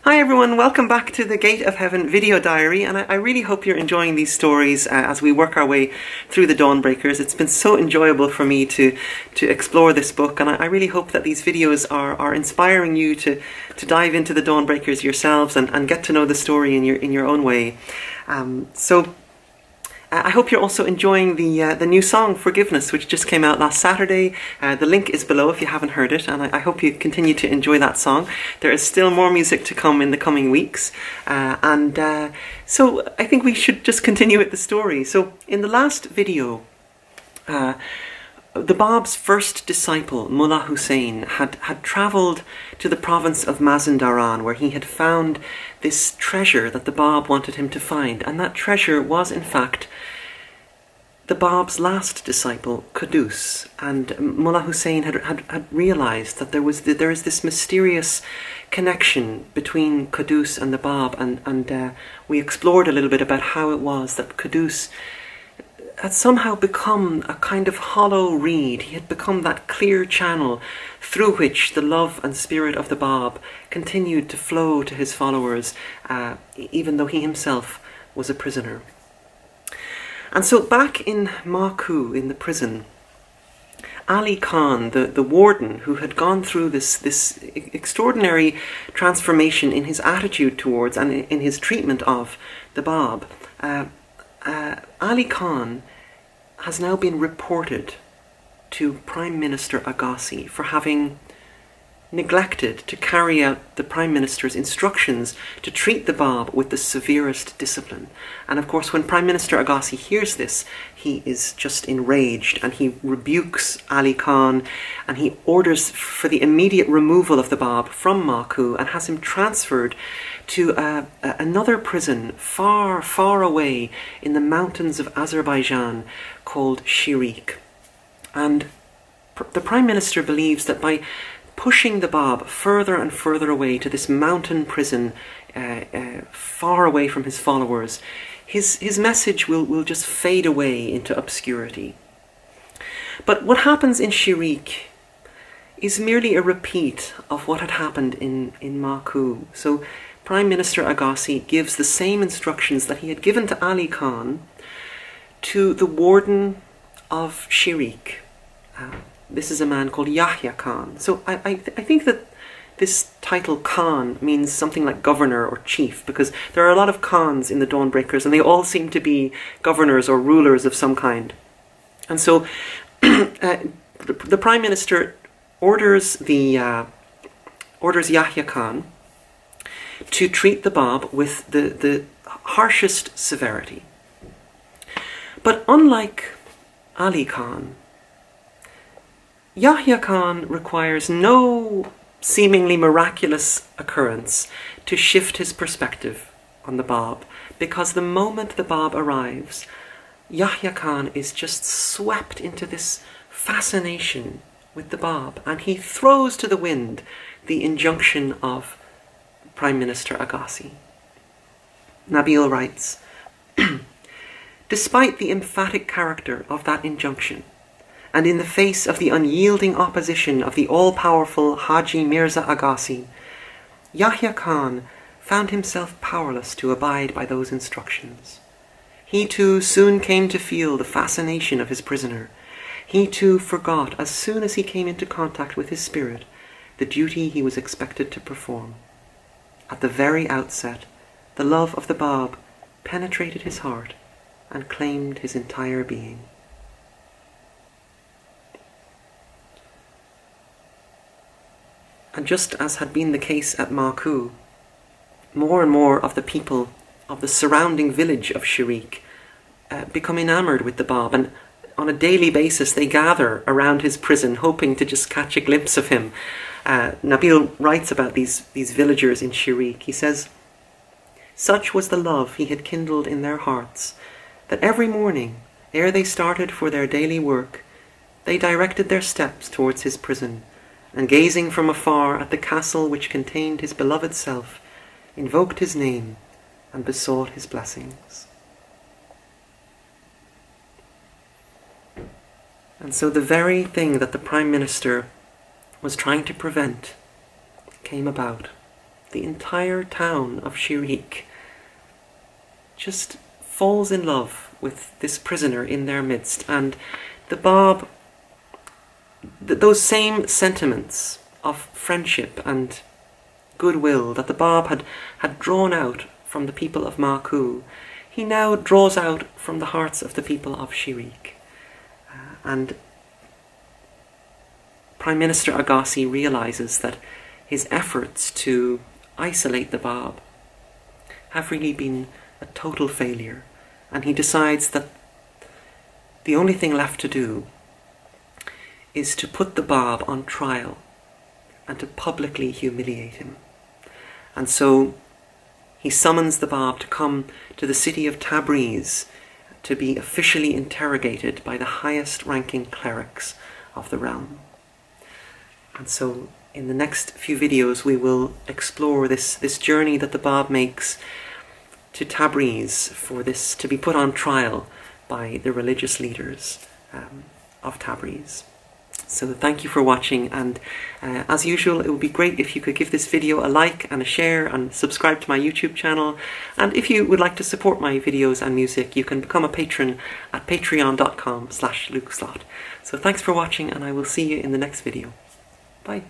Hi everyone, welcome back to the Gate of Heaven video diary, and I really hope you're enjoying these stories as we work our way through the Dawnbreakers. It's been so enjoyable for me to explore this book, and I really hope that these videos are inspiring you to dive into the Dawnbreakers yourselves and get to know the story in your own way. I hope you're also enjoying the new song, Forgiveness, which just came out last Saturday. The link is below if you haven't heard it, and I hope you continue to enjoy that song. There is still more music to come in the coming weeks, so I think we should just continue with the story. So in the last video, the Bab's first disciple, Mullah Hussein, had travelled to the province of Mazandaran, where he had found this treasure that the Bab wanted him to find. And that treasure was, in fact, the Bab's last disciple, Qudus. And Mullah Hussein had realised that there is this mysterious connection between Qudus and the Bab. And we explored a little bit about how it was that Qudus had somehow become a kind of hollow reed. He had become that clear channel through which the love and spirit of the Bab continued to flow to his followers, even though he himself was a prisoner. And so back in Maku, in the prison, Ali Khan, the warden, who had gone through this extraordinary transformation in his attitude towards and in his treatment of the Bab, Ali Khan has now been reported to Prime Minister Agassi for having neglected to carry out the Prime Minister's instructions to treat the Bab with the severest discipline. And of course, when Prime Minister Agassi hears this, he is just enraged, and he rebukes Ali Khan, and he orders for the immediate removal of the Bab from Maku and has him transferred to another prison far, far away in the mountains of Azerbaijan called Chihriq. And the Prime Minister believes that by pushing the Bab further and further away to this mountain prison, far away from his followers, his message will just fade away into obscurity. But what happens in Chihriq is merely a repeat of what had happened in Maku. So Prime Minister Agassi gives the same instructions that he had given to Ali Khan to the warden of Chihriq. This is a man called Yahya Khan. So I think that this title Khan means something like governor or chief, because there are a lot of Khans in the Dawnbreakers, and they all seem to be governors or rulers of some kind. And so the Prime Minister orders Yahya Khan to treat the Bab with the harshest severity. But unlike Ali Khan, Yahya Khan requires no seemingly miraculous occurrence to shift his perspective on the Bab, because the moment the Bab arrives, Yahya Khan is just swept into this fascination with the Bab, and he throws to the wind the injunction of Prime Minister Agassi. Nabil writes, despite the emphatic character of that injunction, and in the face of the unyielding opposition of the all-powerful Haji Mirza Agassi, Yahya Khan found himself powerless to abide by those instructions. He too soon came to feel the fascination of his prisoner. He too forgot, as soon as he came into contact with his spirit, the duty he was expected to perform. At the very outset, the love of the Bab penetrated his heart and claimed his entire being. And just as had been the case at Maku, more and more of the people of the surrounding village of Chihriq become enamoured with the Bab, and on a daily basis they gather around his prison, hoping to just catch a glimpse of him. Nabil writes about these villagers in Chihriq. He says, such was the love he had kindled in their hearts, that every morning, ere they started for their daily work, they directed their steps towards his prison, and gazing from afar at the castle which contained his beloved self, invoked his name and besought his blessings. And so the very thing that the Prime Minister was trying to prevent came about. the entire town of Chihriq just falls in love with this prisoner in their midst, and the Bab, those same sentiments of friendship and goodwill that the Bab had drawn out from the people of Maku, he now draws out from the hearts of the people of Chihriq. And Prime Minister Agassi realizes that his efforts to isolate the Bab have really been a total failure, and he decides that the only thing left to do is to put the Bab on trial and to publicly humiliate him. And so he summons the Bab to come to the city of Tabriz to be officially interrogated by the highest ranking clerics of the realm. And so in the next few videos we will explore this journey that the Bab makes to Tabriz for this to be put on trial by the religious leaders of Tabriz. So thank you for watching, and as usual, it would be great if you could give this video a like and a share and subscribe to my YouTube channel. And if you would like to support my videos and music, you can become a patron at patreon.com/lukeslot. So thanks for watching, and I will see you in the next video. Bye.